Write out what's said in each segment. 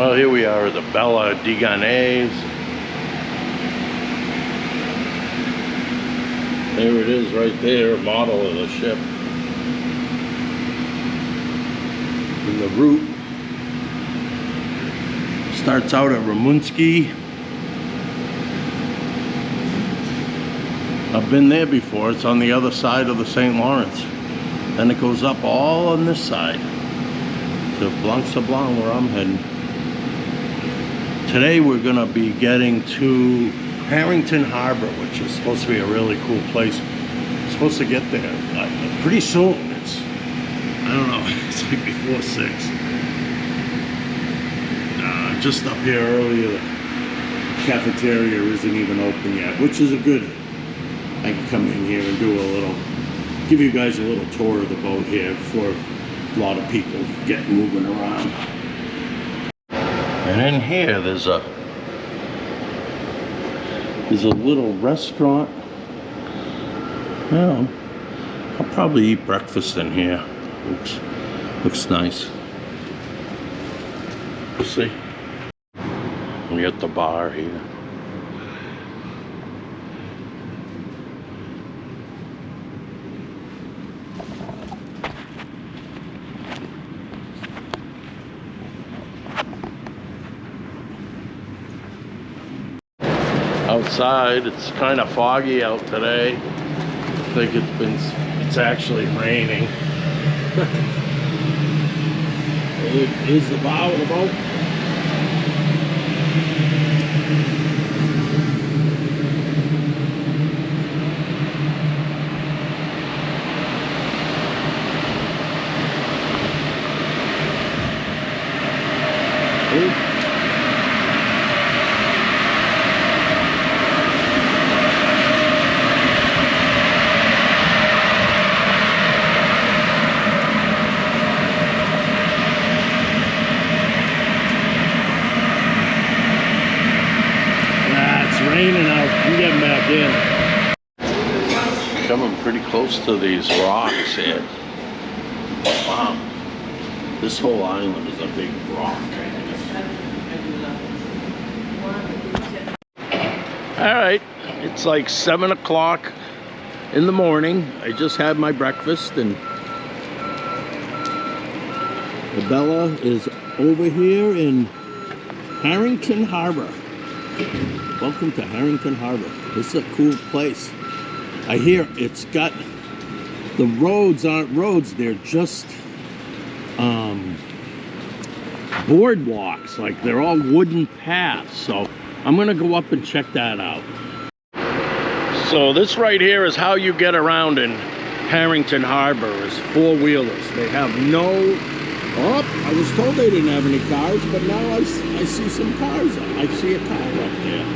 Well, here we are at the Bella Desgagnes. There it is right there, model of the ship. And the route starts out at Rimouski. I've been there before. It's on the other side of the St. Lawrence. Then it goes up all on this side to Blanc-Sablon, where I'm heading. Today we're gonna be getting to Harrington Harbor, which is supposed to be a really cool place. We're supposed to get there pretty soon. It's, I don't know, it's like before 6. Just up here earlier, the cafeteria isn't even open yet, which is a good, I can come in here and do a little, give you guys a little tour of the boat here before a lot of people get moving around. And in here there's a little restaurant. Well, I'll probably eat breakfast in here. Looks nice. We'll see. We at the bar here. Outside, it's kind of foggy out today. I think it's actually raining. Here's the bow of the boat. Raining out. I'm getting back in. Coming pretty close to these rocks here. Wow. This whole island is a big rock. Alright, it's like 7 o'clock in the morning. I just had my breakfast and the Bella is over here in Harrington Harbor. Welcome to Harrington Harbor. This is a cool place. I hear it's got, the roads aren't roads, they're just boardwalks, like they're all wooden paths. So I'm gonna go up and check that out. So this right here is how you get around in Harrington Harbor, is 4-wheelers. They have no, oh, I was told they didn't have any cars, but now I see some cars. I see a car up there.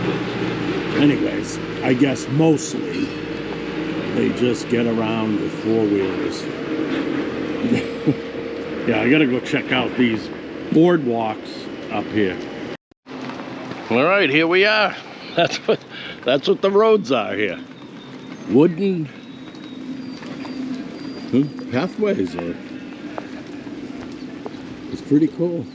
Anyways, I guess mostly they just get around with 4-wheelers. Yeah, I gotta go check out these boardwalks up here. All right, here we are. That's what the roads are here. Wooden pathways are. It's pretty cool.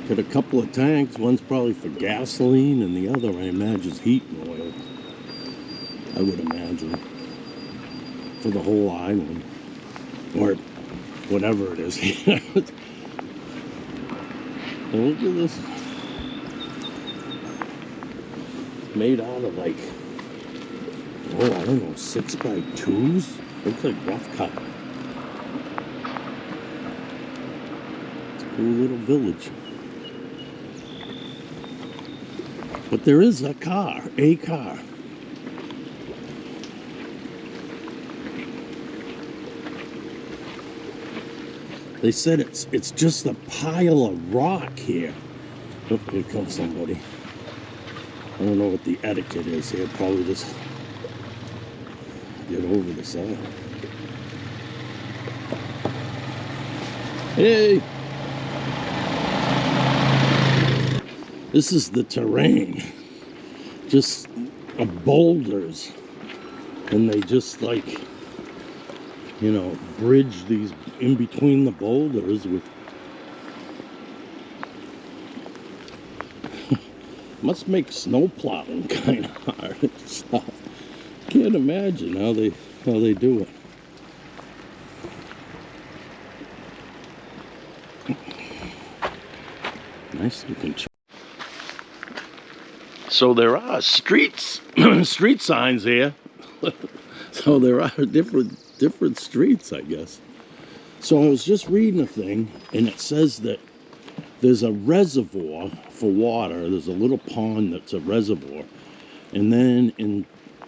Got a couple of tanks. One's probably for gasoline, and the other, I imagine, is heating oil. I would imagine. For the whole island. Or whatever it is. And look at this. It's made out of like, oh, I don't know, 6x2s? Looks like rough cut. It's a cool little village. But there is a car. They said it's just a pile of rock here. Oh, here comes somebody. I don't know what the etiquette is here. Probably just get over the side. Hey! This is the terrain. Just boulders. And they just like, you know, bridge these in between the boulders with Must make snow plowing kind of hard and stuff. Can't imagine how they do it. Nice looking. So there are street signs here. So there are different streets, I guess. So I was just reading a thing, and it says that there's a reservoir for water. There's a little pond that's a reservoir, and then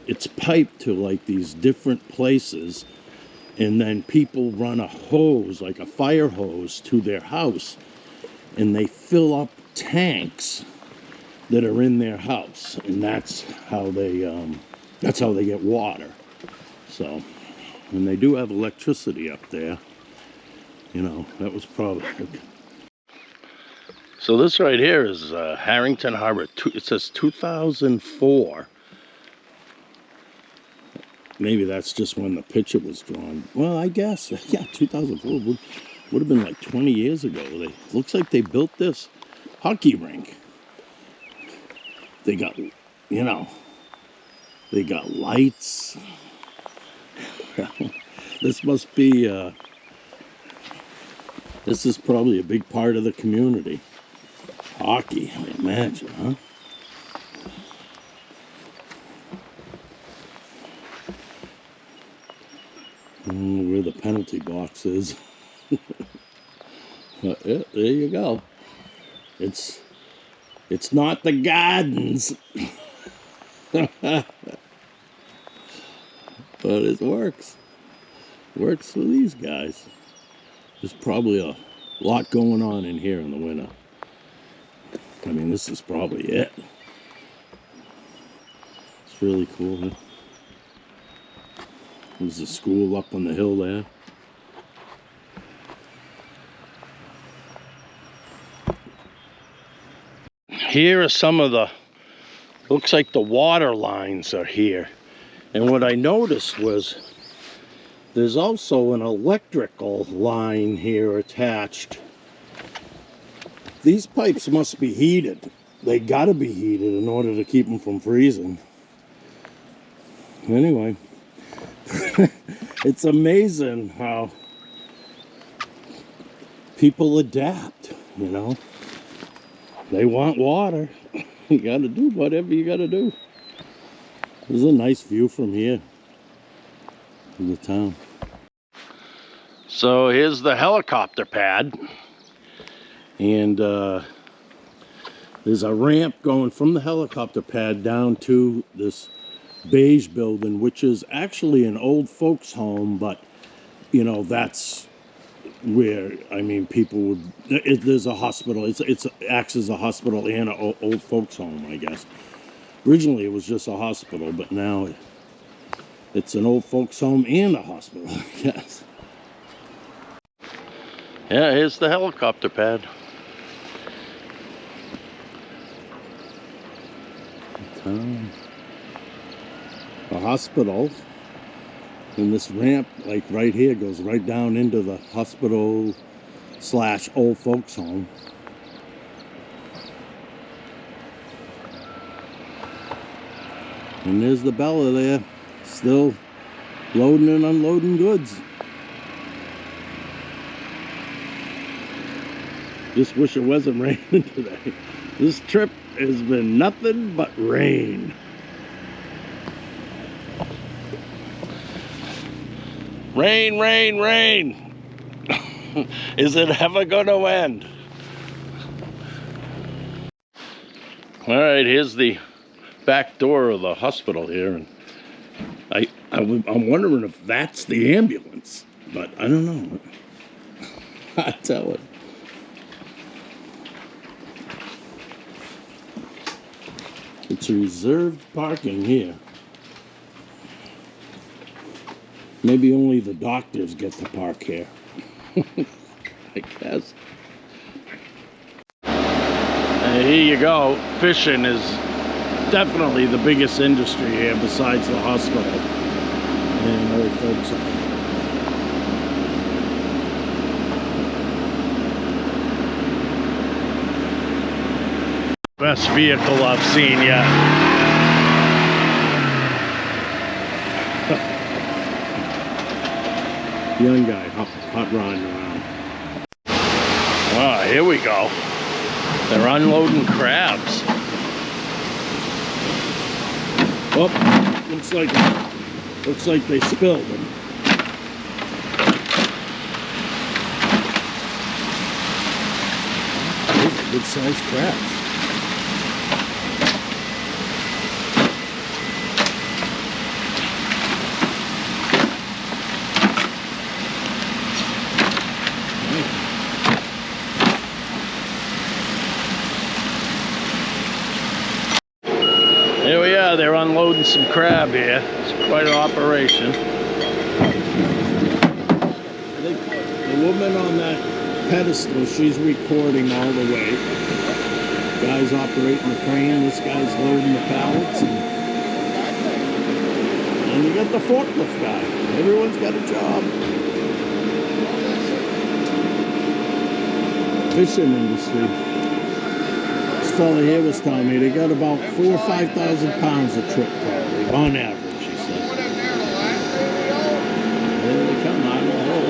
it's piped to like these different places, and then people run a hose, like a fire hose, to their house, and they fill up tanks that are in their house, and that's how they get water. So, and they do have electricity up there. You know, that was probably. So this right here is Harrington Harbor. It says 2004. Maybe that's just when the picture was drawn. Well, I guess, yeah, 2004 would have been like 20 years ago. Looks like they built this hockey rink. They got, you know, they got lights. This must be, this is probably a big part of the community. Hockey, I imagine, huh? Where the penalty box is. Yeah, there you go. It's not the gardens. But it works. Works for these guys. There's probably a lot going on in here in the winter. I mean, this is probably it. It's really cool, huh? There's a school up on the hill there. Here are some of the, looks like the water lines are here. And what I noticed was there's also an electrical line here attached. These pipes must be heated. They gotta be heated in order to keep them from freezing. Anyway, it's amazing how people adapt, you know. They want water. You gotta do whatever you gotta do. There's a nice view from here of the town. So here's the helicopter pad. And there's a ramp going from the helicopter pad down to this beige building, which is actually an old folks home, but you know, that's where, I mean, people would, there's a hospital. It acts as a hospital and an old folks home, I guess. Originally it was just a hospital, but now it's an old folks home and a hospital, I guess. Yeah, here's the helicopter pad. The hospital, and this ramp, like right here, goes right down into the hospital / old folks home. And there's the Bella there, still loading and unloading goods. Just wish it wasn't raining today. This trip has been nothing but rain. Rain, rain, rain. Is it ever gonna end? All right, here's the back door of the hospital here, and I'm wondering if that's the ambulance, but I don't know. I tell it. It's reserved parking here. Maybe only the doctors get to park here. I guess. Here you go. Fishing is definitely the biggest industry here besides the hospital and old folks home. Best vehicle I've seen yet. Young guy, hot riding around. Ah, here we go. They're unloading crabs. Oh, looks like they spilled them. Those are good-sized crabs. Here we are, they're unloading some crab here. It's quite an operation. The woman on that pedestal, she's recording all the way. Guy's operating the crane, this guy's loading the pallets. And you got the forklift guy. Everyone's got a job. Fishing industry. This fella here was telling me they got about 4,000 or 5,000 pounds a trip probably, on average, he said. There they come out of the hole.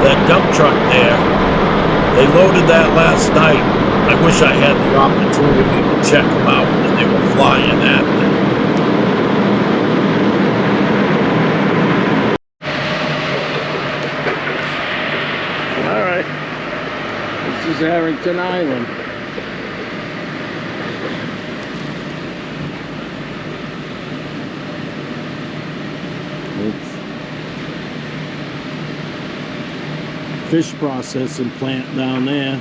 That dump truck there, they loaded that last night. I wish I had the opportunity to check them out, and they were flying at me. All right, this is Harrington Island. Fish processing plant down there.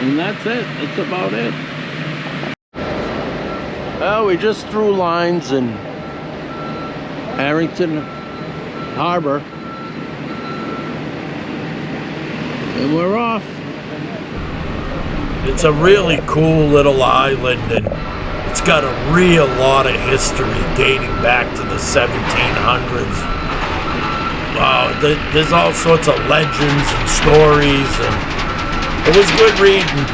And that's it. That's about it. Well, we just threw lines in Harrington Harbor. And we're off. It's a really cool little island, and it's got a real lot of history dating back to the 1700s. There's all sorts of legends and stories, and it was good reading.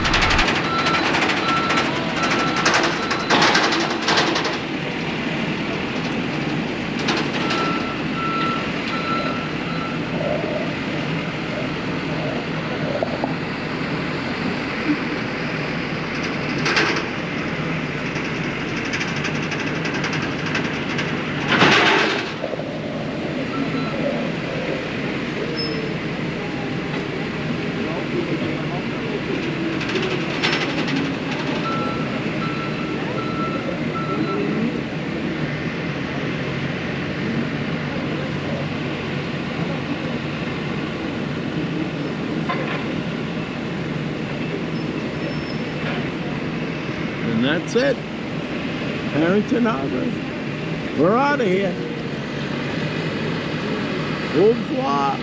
And that's it. Harrington Harbor. We're out of here. Au revoir.